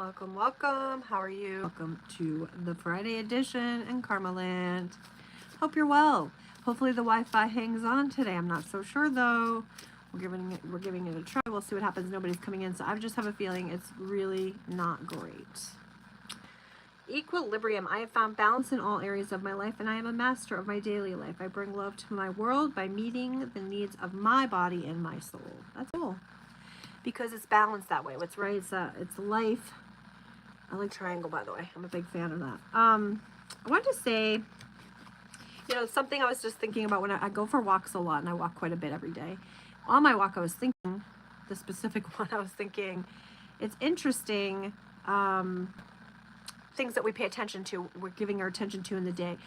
Welcome, welcome. How are you? Welcome to the Friday edition in Karmaland. Hope you're well. Hopefully the Wi-Fi hangs on today. I'm not so sure though. We're giving it a try. We'll see what happens. Nobody's coming in, so I just have a feeling it's really not great. Equilibrium. I have found balance in all areas of my life, and I am a master of my daily life. I bring love to my world by meeting the needs of my body and my soul. That's cool. Because it's balanced that way. What's right? It's life. I like triangle, by the way. I'm a big fan of that. I wanted to say, something I was just thinking about when I go for walks a lot, and I walk quite a bit every day. On my walk, I was thinking, the specific one, I was thinking, it's interesting, things that we pay attention to, we're giving our attention to in the day.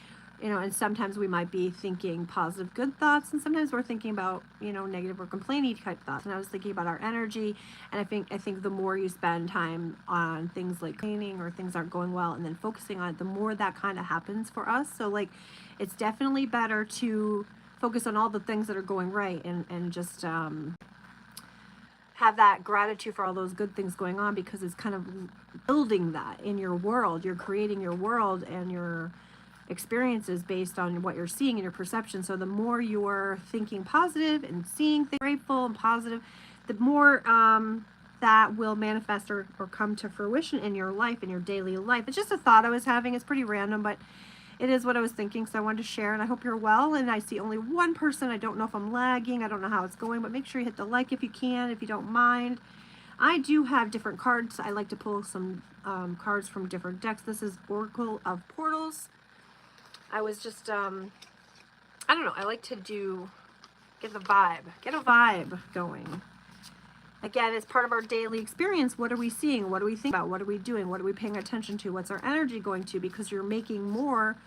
And sometimes we might be thinking positive, good thoughts, and sometimes we're thinking about, negative or complaining type thoughts. And I was thinking about our energy, and I think the more you spend time on things like cleaning or things aren't going well, and then focusing on it, the more that kind of happens for us. So like, it's definitely better to focus on all the things that are going right, and just have that gratitude for all those good things going on, because it's kind of building that in your world. You're creating your world and your experiences based on what you're seeing and your perception. So the more you're thinking positive and seeing things grateful and positive, the more that will manifest or come to fruition in your life, in your daily life. It's just a thought I was having. It's pretty random, but it is what I was thinking, so I wanted to share, and I hope you're well. And I see only one person. I don't know if I'm lagging. I don't know how it's going, but make sure you hit the like if you can, if you don't mind. I do have different cards. I like to pull some cards from different decks. This is Oracle of Portals. I was just, I don't know, I like to get a vibe going. Again, it's part of our daily experience. What are we seeing? What do we think about? What are we doing? What are we paying attention to? What's our energy going to? Because you're making more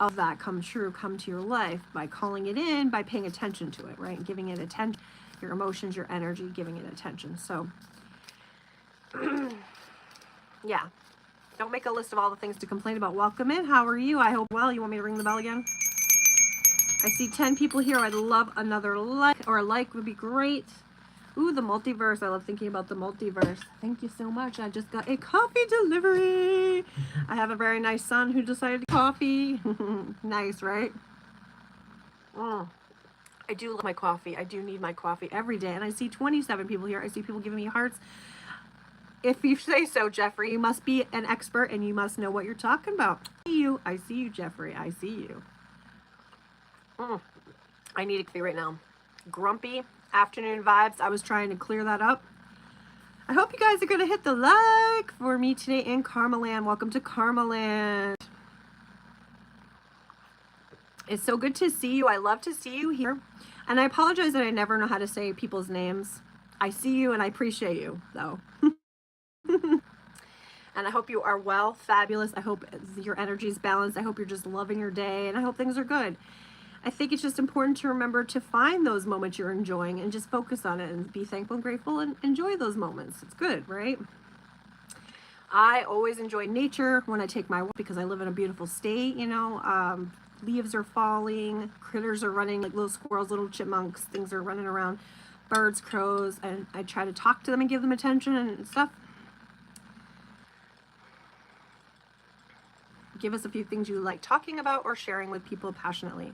of that come true, come to your life by calling it in, by paying attention to it, right? And giving it attention, your emotions, your energy, giving it attention. So, yeah. Don't make a list of all the things to complain about. Welcome in. How are you? I hope well. You want me to ring the bell again? I see 10 people here. I'd love another like, or a like would be great. Ooh, the multiverse. I love thinking about the multiverse. Thank you so much. I just got a coffee delivery. I have a very nice son who decided to coffee. Nice, right? I do love my coffee. I do need my coffee every day. And I see 27 people here. I see people giving me hearts. If you say so, Jeffrey, you must be an expert and you must know what you're talking about. I see you, Jeffrey. I see you. I need a coffee right now. Grumpy afternoon vibes. I was trying to clear that up. I hope you guys are going to hit the like for me today in Karmaland. Welcome to Karmaland. It's so good to see you. I love to see you here. And I apologize that I never know how to say people's names. I see you and I appreciate you, though. And I hope you are well, fabulous. I hope your energy is balanced. I hope you're just loving your day, and I hope things are good. I think it's just important to remember to find those moments you're enjoying and just focus on it and be thankful and grateful and enjoy those moments. It's good, right? I always enjoy nature when I take my walk because I live in a beautiful state, leaves are falling, critters are running, like little squirrels, little chipmunks, things are running around, birds, crows, and I try to talk to them and give them attention and stuff. Give us a few things you like talking about or sharing with people passionately.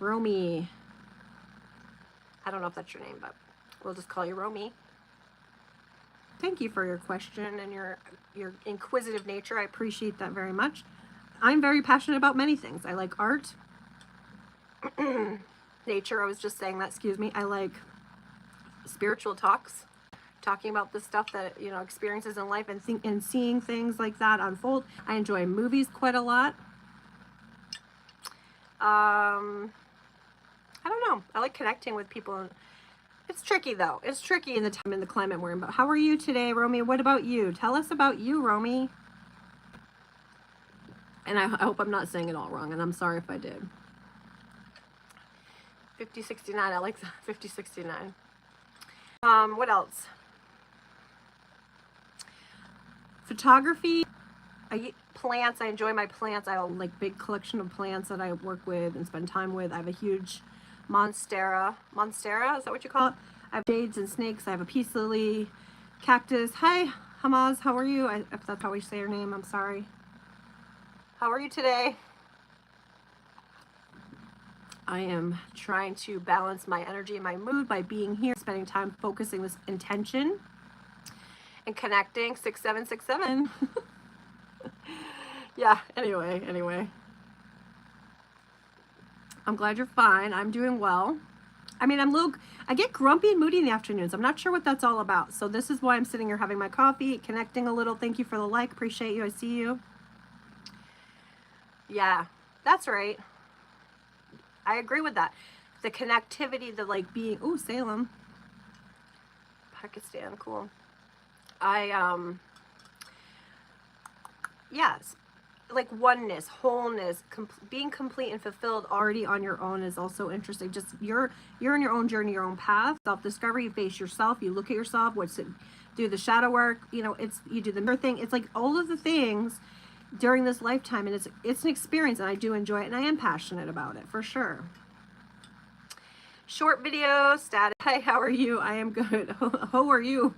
Romy. I don't know if that's your name, but we'll just call you Romy. Thank you for your question and your inquisitive nature. I appreciate that very much. I'm very passionate about many things. I like art. Nature, I was just saying that, excuse me. I like spiritual talks. Talking about the stuff that, experiences in life and seeing things like that unfold. I enjoy movies quite a lot. I don't know. I like connecting with people. It's tricky though. It's tricky in the time and the climate we're in. But how are you today, Romy? What about you? Tell us about you, Romy. And I hope I'm not saying it all wrong, and I'm sorry if I did. 5069. I like that. 5069. What else? Photography, plants. I enjoy my plants. I have a big collection of plants that I work with and spend time with. I have a huge monstera. Monstera, is that what you call it? I have jades and snakes. I have a peace lily, cactus. Hi, Hamaz, how are you? If that's how we say your name, I'm sorry. How are you today? I am trying to balance my energy and my mood by being here, spending time focusing this intention and connecting. 6767. Yeah, anyway. I'm glad you're fine. I'm doing well. I mean, I get grumpy and moody in the afternoons. I'm not sure what that's all about. So this is why I'm sitting here having my coffee, connecting a little. Thank you for the like. Appreciate you. I see you. Yeah, that's right. I agree with that. The connectivity, the like being, oh, Salem, Pakistan, cool. Yes, like oneness, wholeness, being complete and fulfilled already on your own is also interesting. Just you're in your own journey, your own path, self-discovery. You face yourself, you look at yourself, do the shadow work, you know, you do the mirror thing. It's like all of the things during this lifetime, and it's an experience, and I do enjoy it, and I am passionate about it for sure. Short video status. Hi, how are you? I am good. How are you?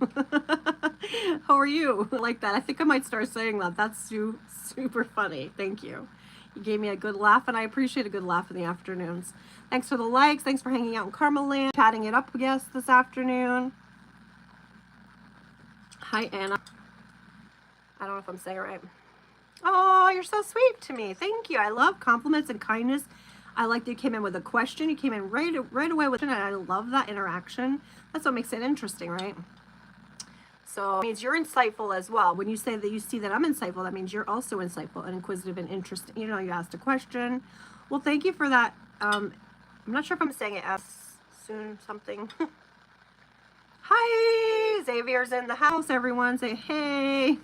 How are you? Like that. I think I might start saying that. That's super funny. Thank you. You gave me a good laugh, and I appreciate a good laugh in the afternoons. Thanks for the likes. Thanks for hanging out in Karmaland, chatting it up, yes, this afternoon. Hi, Anna. I don't know if I'm saying it right. Oh, you're so sweet to me. Thank you. I love compliments and kindness. I like that you came in with a question. You came in right away with it, and I love that interaction. That's what makes it interesting, right? So it means you're insightful as well. When you say that you see that I'm insightful, that means you're also insightful and inquisitive and interesting. You know, you asked a question. Well, thank you for that. I'm not sure if I'm saying it as soon something. Hi, Xavier's in the house. Everyone say hey.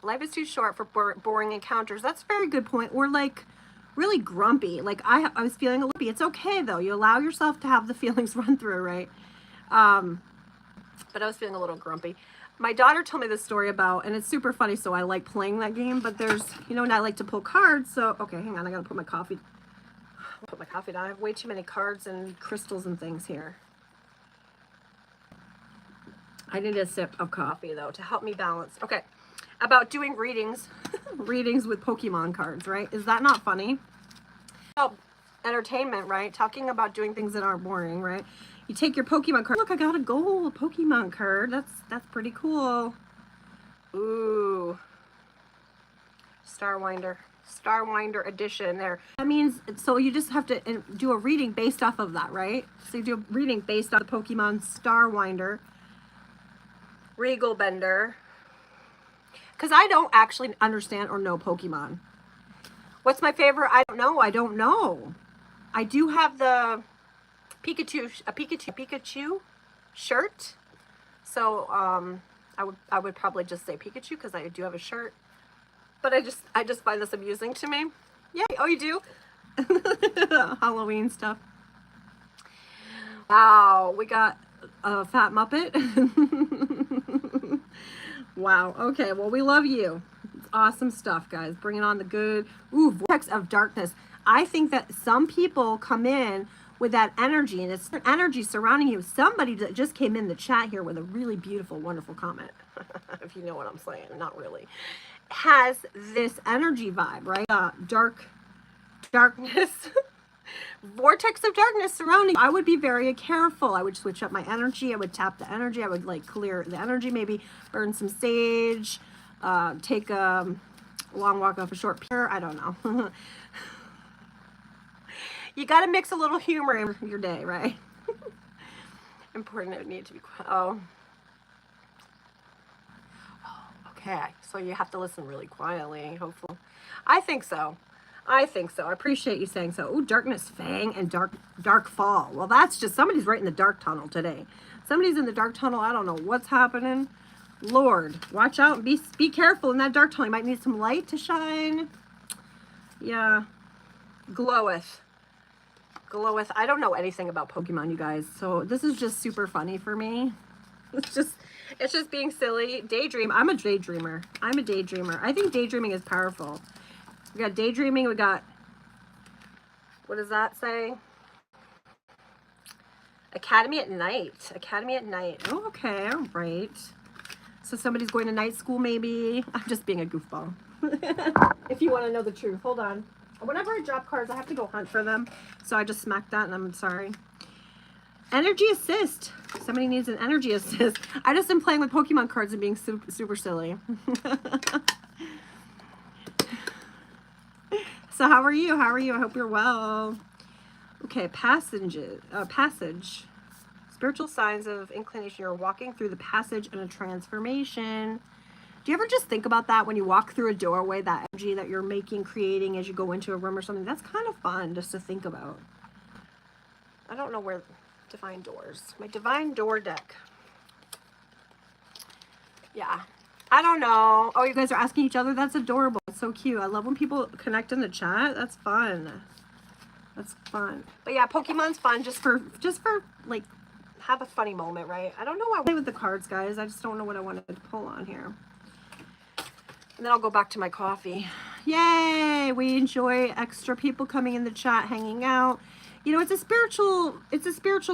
Life is too short for boring encounters. That's a very good point. Or like really grumpy. Like I was feeling a little bit. It's okay though. You allow yourself to have the feelings run through, right? But I was feeling a little grumpy. My daughter told me this story about, and it's super funny, so I like playing that game, but there's, you know, and I like to pull cards, so, okay, hang on, I gotta put my coffee down. I have way too many cards and crystals and things here. I need a sip of coffee, though, to help me balance. Okay, about doing readings, readings with Pokemon cards, right? Is that not funny? Oh, entertainment, right? Talking about doing things that aren't boring, right? You take your Pokemon card. Look, I got a gold Pokemon card. That's pretty cool. Ooh. Starwinder edition there. That means, so you just have to do a reading based off of that, right? So you do a reading based on the Pokemon Starwinder. Regal Bender. Because I don't actually understand or know Pokemon. What's my favorite? I don't know. I do have the Pikachu shirt. So I would probably just say Pikachu because I do have a shirt. But I just find this amusing to me. Yay! Oh, you do? Halloween stuff. Wow, we got a fat Muppet. Wow. Okay. Well, we love you. It's awesome stuff, guys. Bringing on the good. Ooh, vortex of darkness. I think that some people come in with that energy, and it's energy surrounding you. Somebody that just came in the chat here with a really beautiful, wonderful comment, if you know what I'm saying, not really, has this energy vibe, right? Darkness, vortex of darkness surrounding you. I would be very careful. I would switch up my energy. I would tap the energy. I would like clear the energy, maybe burn some sage, take a long walk off a short pier. I don't know. You got to mix a little humor in your day, right? Important, it would need to be quiet. Oh, okay. So you have to listen really quietly, hopefully. I think so. I appreciate you saying so. Ooh, Darkness Fang and Dark Fall. Well, that's just, somebody's right in the dark tunnel today. Somebody's in the dark tunnel. I don't know what's happening. Lord, watch out and be careful in that dark tunnel. You might need some light to shine. Yeah. Gloweth. I don't know anything about Pokemon, you guys, so this is just super funny for me. It's just being silly. Daydream. I'm a daydreamer. I think daydreaming is powerful. We got daydreaming. We got, what does that say? Academy at night. Oh, okay, all right. So somebody's going to night school maybe. I'm just being a goofball. If you want to know the truth. Hold on. Whenever I drop cards, I have to go hunt for them. So I just smacked that and I'm sorry. Energy assist. Somebody needs an energy assist. I just am playing with Pokemon cards and being super, super silly. So how are you? How are you? I hope you're well. Okay, passage. Spiritual signs of inclination. You're walking through the passage in a transformation. Do you ever just think about that when you walk through a doorway, that energy that you're making, creating as you go into a room or something? That's kind of fun just to think about. I don't know where to find doors. My divine door deck. Yeah. I don't know. Oh, you guys are asking each other? That's adorable. It's so cute. I love when people connect in the chat. That's fun. That's fun. But yeah, Pokemon's fun just for like, have a funny moment, right? I don't know why I play with the cards, guys. I just don't know what I wanted to pull on here. And then I'll go back to my coffee. Yay! We enjoy extra people coming in the chat, hanging out. You know, it's a spiritual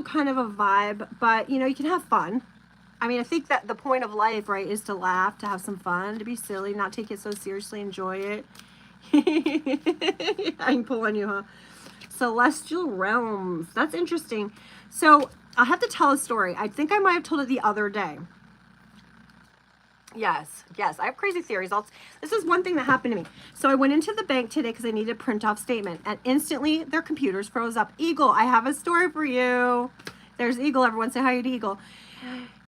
kind of a vibe, but you know, you can have fun. I mean, I think that the point of life, right, is to laugh, to have some fun, to be silly, not take it so seriously, enjoy it. I can pull on you, huh? Celestial realms. That's interesting. So I'll have to tell a story. I think I might have told it the other day. Yes, I have crazy theories. This is one thing that happened to me. So I went into the bank today because I needed a print-off statement, and instantly their computers froze up. Eagle, I have a story for you. There's Eagle. Everyone say hi to Eagle.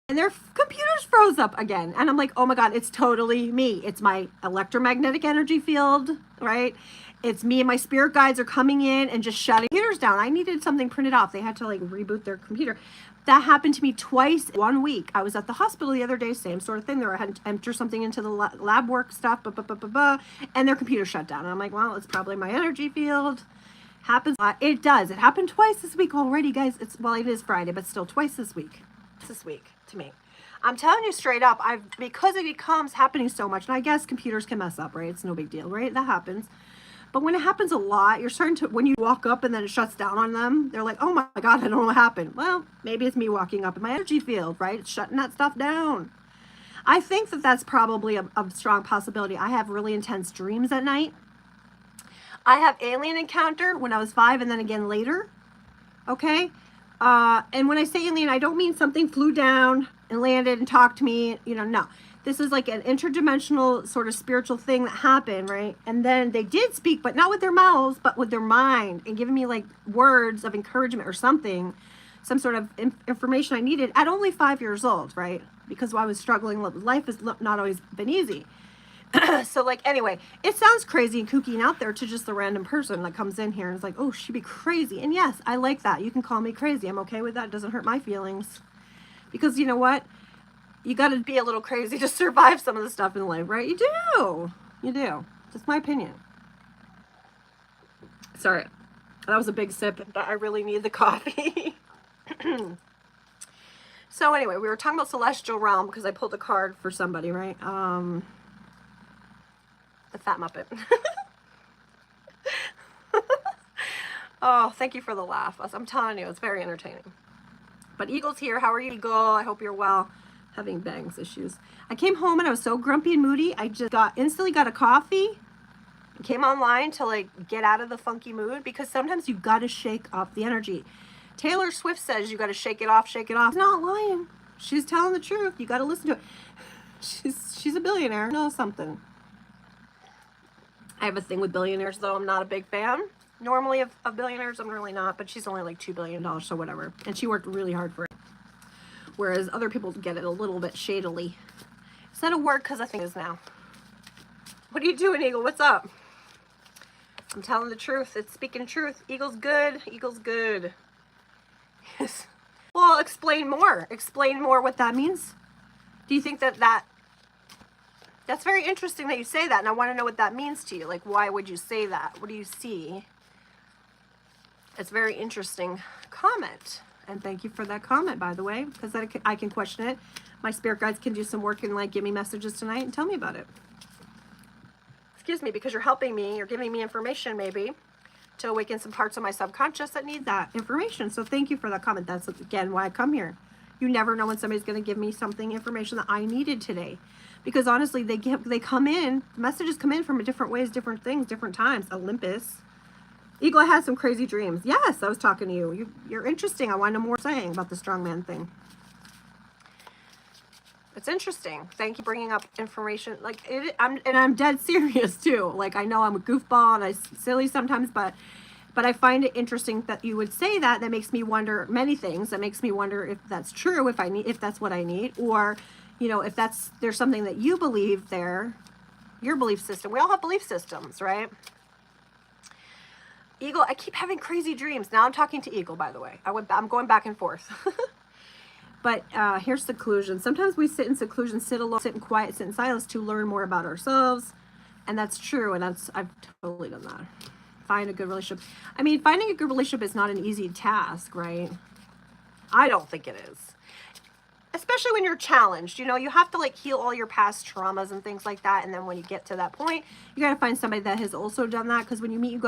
And their computers froze up again. And I'm like, oh my God, it's totally me. It's my electromagnetic energy field, right? It's me and my spirit guides are coming in and just shutting computers down. I needed something printed off. They had to like reboot their computer. That happened to me twice in 1 week. I was at the hospital the other day, same sort of thing. I had to enter something into the lab work stuff, and their computer shut down. And I'm like, well, it's probably my energy field. Happens. It does. It happened twice this week already, guys. Well, it is Friday, but still twice this week. This week to me. I'm telling you straight up, because it becomes happening so much, and I guess computers can mess up, right? It's no big deal, right? That happens. But when it happens a lot, you're starting to, when you walk up and then it shuts down on them, they're like, oh my God, I don't know what happened. Well, maybe it's me walking up in my energy field, right? It's shutting that stuff down. I think that that's probably a strong possibility. I have really intense dreams at night. I have alien encounter when I was 5 and then again later. Okay. And when I say alien, I don't mean something flew down and landed and talked to me, you know, no. This is like an interdimensional sort of spiritual thing that happened, right? And then they did speak, but not with their mouths, but with their mind, and giving me like words of encouragement or something, some sort of information I needed at only 5 years old, right? Because I was struggling, life has not always been easy. So like, anyway, it sounds crazy and kooky and out there to just the random person that comes in here and is like, oh, she'd be crazy. And yes, I like that. You can call me crazy. I'm okay with that. It doesn't hurt my feelings. Because you know what? You got to be a little crazy to survive some of the stuff in life, right? You do. You do. Just my opinion. Sorry. That was a big sip, but I really need the coffee. So anyway, we were talking about Celestial Realm because I pulled a card for somebody, right? The Fat Muppet. Oh, thank you for the laugh. I'm telling you, it's very entertaining. But Eagle's here. How are you, Eagle? I hope you're well. Having bangs issues. I came home and I was so grumpy and moody. I just instantly got a coffee. Came online to like get out of the funky mood, because sometimes you got to shake off the energy. Taylor Swift says you got to shake it off, shake it off. She's not lying. She's telling the truth. You got to listen to it. She's a billionaire. Knows something. I have a thing with billionaires, though. I'm not a big fan normally of billionaires. I'm really not, but she's only like $2 billion, so whatever. And she worked really hard for it. Whereas other people get it a little bit shadily. Is that a word? Because I think it is now. What are you doing, Eagle? What's up? I'm telling the truth. It's speaking truth. Eagle's good. Eagle's good. Yes. Well, explain more. Explain more what that means. Do you think that's very interesting that you say that, and I want to know what that means to you. Like, why would you say that? What do you see? It's a very interesting comment. And thank you for that comment, by the way, because I can question it. My spirit guides can do some work and like give me messages tonight and tell me about it. Excuse me, because you're helping me. You're giving me information maybe to awaken some parts of my subconscious that need that information. So thank you for that comment. That's, again, why I come here. You never know when somebody's going to give me something, information that I needed today. Because honestly, they come in, messages come in from different ways, different things, different times. Olympus. Eagle, I had some crazy dreams. Yes, I was talking to you. You're interesting. I want to know more saying about the strongman thing. It's interesting. Thank you for bringing up information. Like I'm dead serious too. Like I know I'm a goofball and I'm silly sometimes, but I find it interesting that you would say that. That makes me wonder many things. That makes me wonder if that's true, if that's what I need, or you know, if there's something that you believe there, your belief system. We all have belief systems, right? Eagle, I keep having crazy dreams. Now I'm talking to Eagle, by the way. I'm going back and forth. But here's seclusion. Sometimes we sit in seclusion, sit alone, sit in quiet, sit in silence to learn more about ourselves. And that's true. And I've totally done that. Find a good relationship. I mean, finding a good relationship is not an easy task, right? I don't think it is. Especially when you're challenged. You know, you have to like heal all your past traumas and things like that. And then when you get to that point, you got to find somebody that has also done that. Because when you meet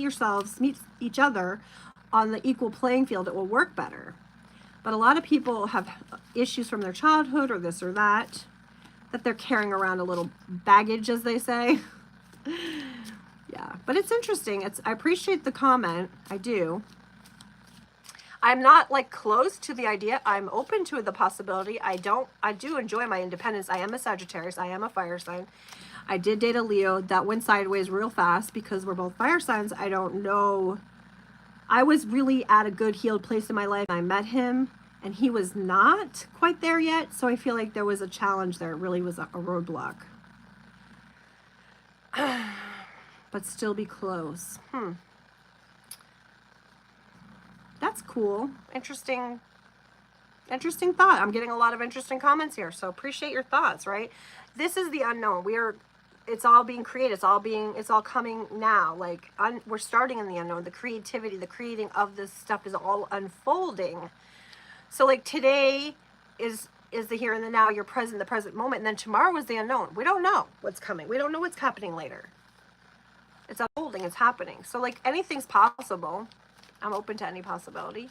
yourselves, meet each other on the equal playing field, it will work better. But a lot of people have issues from their childhood or this or that they're carrying around a little baggage, as they say. Yeah, but it's interesting. I appreciate the comment. I do. I'm not like close to the idea. I'm open to the possibility. I do enjoy my independence. I am a Sagittarius. I am a fire sign. I did date a Leo. That went sideways real fast because we're both fire signs. I don't know. I was really at a good healed place in my life. I met him and he was not quite there yet. So I feel like there was a challenge there. It really was a roadblock. But still be close. That's cool. Interesting thought. I'm getting a lot of interesting comments here. So appreciate your thoughts, right? This is the unknown. It's all being created. It's all coming now. Like we're starting in the unknown. The creativity, the creating of this stuff is all unfolding. So like today is the here and the now, you're present, the present moment. And then tomorrow is the unknown. We don't know what's coming. We don't know what's happening later. It's unfolding. It's happening. So like anything's possible. I'm open to any possibility.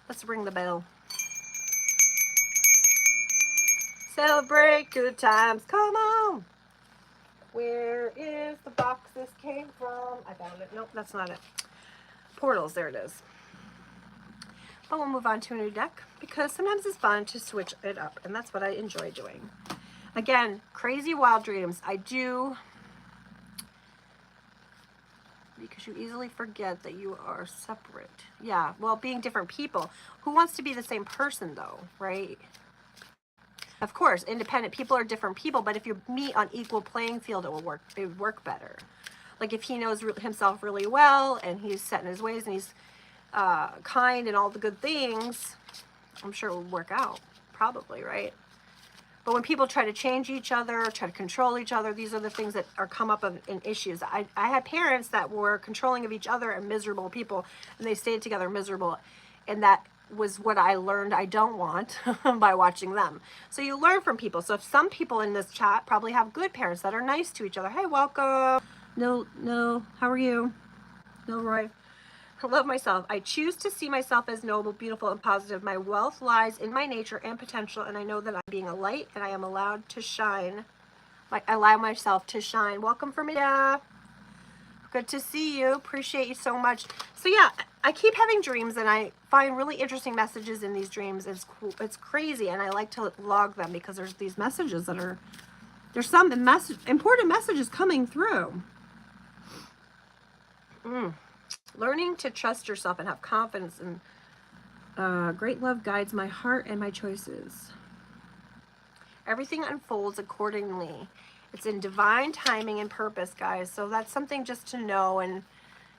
Let's ring the bell. Celebrate good times. Come on. Where is the box this came from? I found it. Nope, that's not it. Portals. There it is. But we'll move on to a new deck because sometimes it's fun to switch it up. And that's what I enjoy doing. Again, crazy wild dreams. I do... because you easily forget that you are separate. Yeah, well, being different people. Who wants to be the same person, though, right? Of course, independent people are different people, but if you meet on equal playing field, it would work better. Like if he knows himself really well, and he's set in his ways, and he's kind and all the good things, I'm sure it would work out, probably, right? But when people try to change each other, try to control each other, these are the things that are come up in issues. I had parents that were controlling of each other and miserable people, and they stayed together miserable. And that was what I learned I don't want by watching them. So you learn from people. So if some people in this chat probably have good parents that are nice to each other. Hey, welcome. No, how are you? No, Roy. I love myself. I choose to see myself as noble, beautiful, and positive. My wealth lies in my nature and potential, and I know that I'm being a light, and I am allowed to shine. I allow myself to shine. Welcome from India. Good to see you. Appreciate you so much. So yeah, I keep having dreams, and I find really interesting messages in these dreams. It's cool. It's crazy, and I like to log them because there's these messages that are, there's some important messages coming through. Learning to trust yourself and have confidence and great love guides my heart and my choices. Everything unfolds accordingly. It's in divine timing and purpose, guys. So that's something just to know. And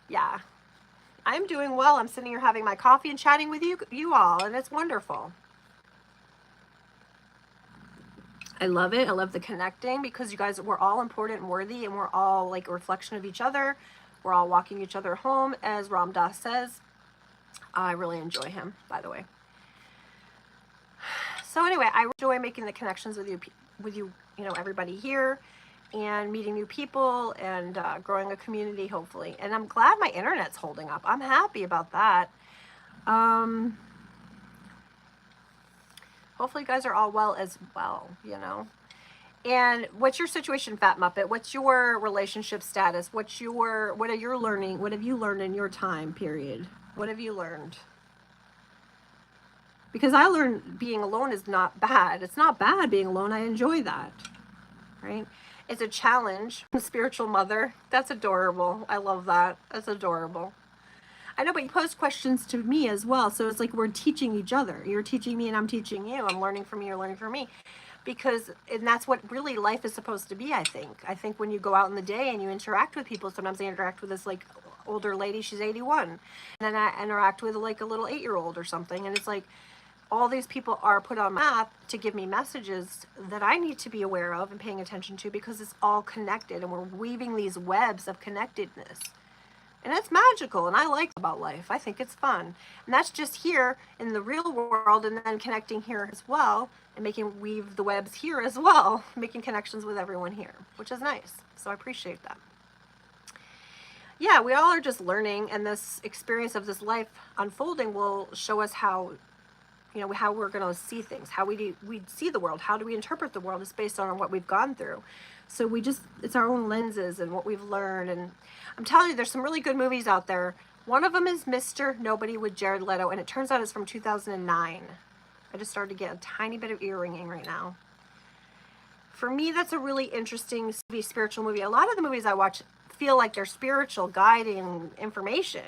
yeah, I'm doing well. I'm sitting here having my coffee and chatting with you all, and it's wonderful. I love it. I love the connecting because you guys, we're all important and worthy, and we're all like a reflection of each other. We're all walking each other home, as Ram Dass says. I really enjoy him, by the way. So anyway, I enjoy making the connections with you, everybody here, and meeting new people, and growing a community, hopefully. And I'm glad my internet's holding up. I'm happy about that. Hopefully you guys are all well as well, you know. And what's your situation, Fat Muppet? What's your relationship status? What are you learning? What have you learned in your time period? What have you learned? Because I learned being alone is not bad. It's not bad being alone. I enjoy that, right? It's a challenge. Spiritual mother. That's adorable. I love that. That's adorable. I know, but you pose questions to me as well. So it's like we're teaching each other. You're teaching me and I'm teaching you. I'm learning from you, you're learning from me. And that's what really life is supposed to be, I think. I think when you go out in the day and you interact with people, sometimes I interact with this like older lady, she's 81. And then I interact with like a little 8-year-old or something. And it's like, all these people are put on my map to give me messages that I need to be aware of and paying attention to, because it's all connected and we're weaving these webs of connectedness. And it's magical, and I like about life. I think it's fun. And that's just here in the real world, and then connecting here as well, and weave the webs here as well, making connections with everyone here, which is nice. So I appreciate that. Yeah, we all are just learning, and this experience of this life unfolding will show us how, you know, how we're going to see things, how we see the world, how do we interpret the world is based on what we've gone through. So it's our own lenses and what we've learned. And I'm telling you, there's some really good movies out there. One of them is Mr. Nobody with Jared Leto, and it turns out it's from 2009. I just started to get a tiny bit of ear ringing right now. For me, that's a really interesting spiritual movie. A lot of the movies I watch feel like they're spiritual, guiding information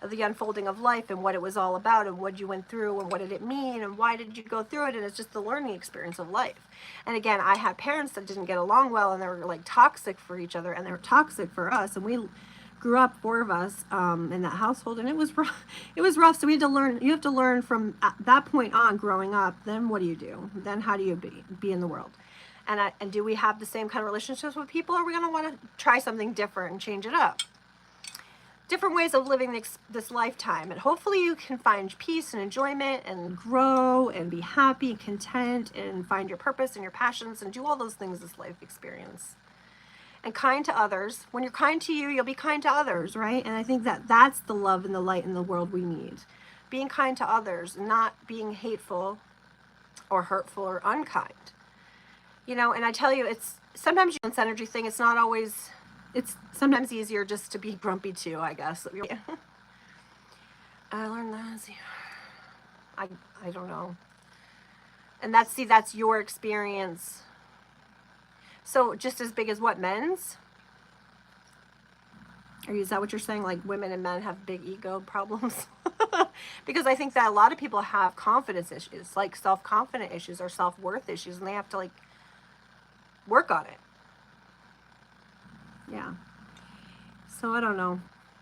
of the unfolding of life and what it was all about and what you went through and what did it mean and why did you go through it, and it's just the learning experience of life. And again, I had parents that didn't get along well, and they were like toxic for each other, and they were toxic for us, and we grew up, 4 of us, in that household, and it was rough. It was rough. So we had to learn. You have to learn from that point on, growing up. Then what do you do? Then how do you be in the world? And do we have the same kind of relationships with people, or are we going to want to try something different and change it up? Different ways of living this lifetime, and hopefully you can find peace and enjoyment and grow and be happy and content and find your purpose and your passions and do all those things this life experience. And kind to others. When you're kind to you, you'll be kind to others, right? And I think that's the love and the light in the world we need. Being kind to others, not being hateful or hurtful or unkind. You know, and I tell you, it's sometimes this energy thing, it's not always, it's sometimes easier just to be grumpy too, I guess. I learned that. I don't know. And that's your experience. So just as big as what, men's? Is that what you're saying? Like women and men have big ego problems? Because I think that a lot of people have confidence issues, like self-confident issues or self-worth issues, and they have to like work on it. Yeah. So I don't know.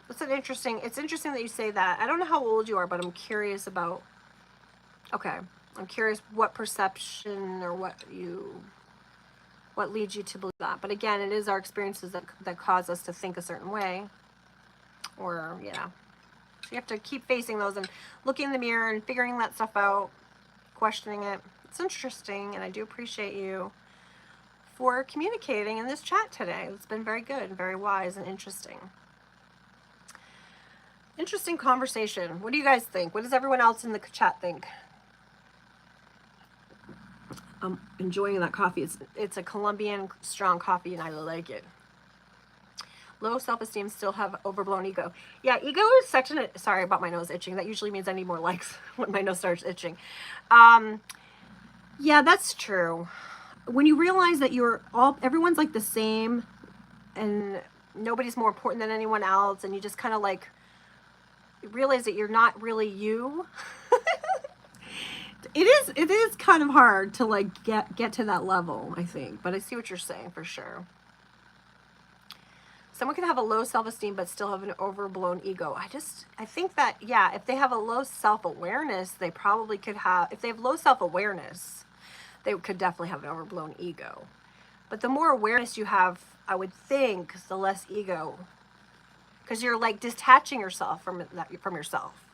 It's interesting that you say that. I don't know how old you are, but I'm curious about, okay, I'm curious what perception or what leads you to believe that. But again, it is our experiences that cause us to think a certain way, or, yeah. So you have to keep facing those and looking in the mirror and figuring that stuff out, questioning it. It's interesting, and I do appreciate you for communicating in this chat today. It's been very good and very wise and interesting. Interesting conversation. What do you guys think? What does everyone else in the chat think? I'm enjoying that coffee. It's a Colombian strong coffee, and I like it. Low self-esteem, still have overblown ego. Yeah, ego is such an... Sorry about my nose itching. That usually means I need more likes when my nose starts itching. Yeah, that's true. When you realize that everyone's like the same, and nobody's more important than anyone else, and you just kind of like realize that you're not really you. It is kind of hard to like get to that level, I think, but I see what you're saying for sure. Someone can have a low self-esteem but still have an overblown ego. I think that, yeah, if they have a low self-awareness, they probably could have, if they have low self-awareness, they could definitely have an overblown ego. But the more awareness you have, I would think, the less ego. Because you're like detaching yourself from yourself.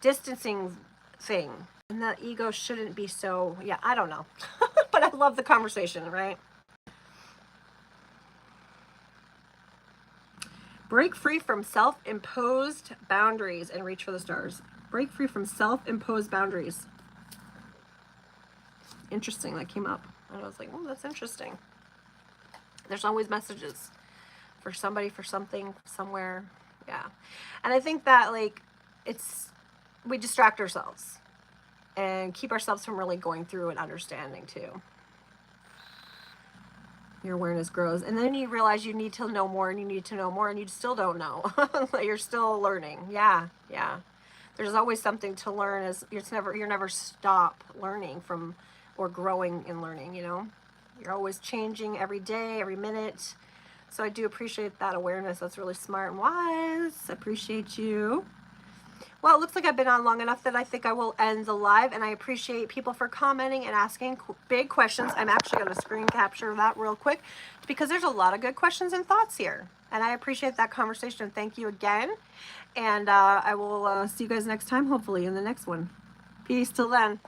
Distancing thing. And the ego shouldn't be so, yeah, I don't know. But I love the conversation, right? Break free from self-imposed boundaries and reach for the stars. Break free from self-imposed boundaries. interesting that came up. And I was like, oh, that's interesting. There's always messages for somebody, for something, somewhere. Yeah. And I think that, like, we distract ourselves and keep ourselves from really going through and understanding too. Your awareness grows, and then you realize you need to know more, and you need to know more, and you still don't know. You're still learning. Yeah. There's always something to learn. As you're never stop learning from, or growing in learning. You know, you're always changing every day, every minute. So I do appreciate that awareness. That's really smart and wise. Appreciate you. Well, it looks like I've been on long enough that I think I will end the live, and I appreciate people for commenting and asking big questions. I'm actually going to screen capture that real quick because there's a lot of good questions and thoughts here, and I appreciate that conversation. Thank you again, and I will see you guys next time, hopefully in the next one. Peace till then.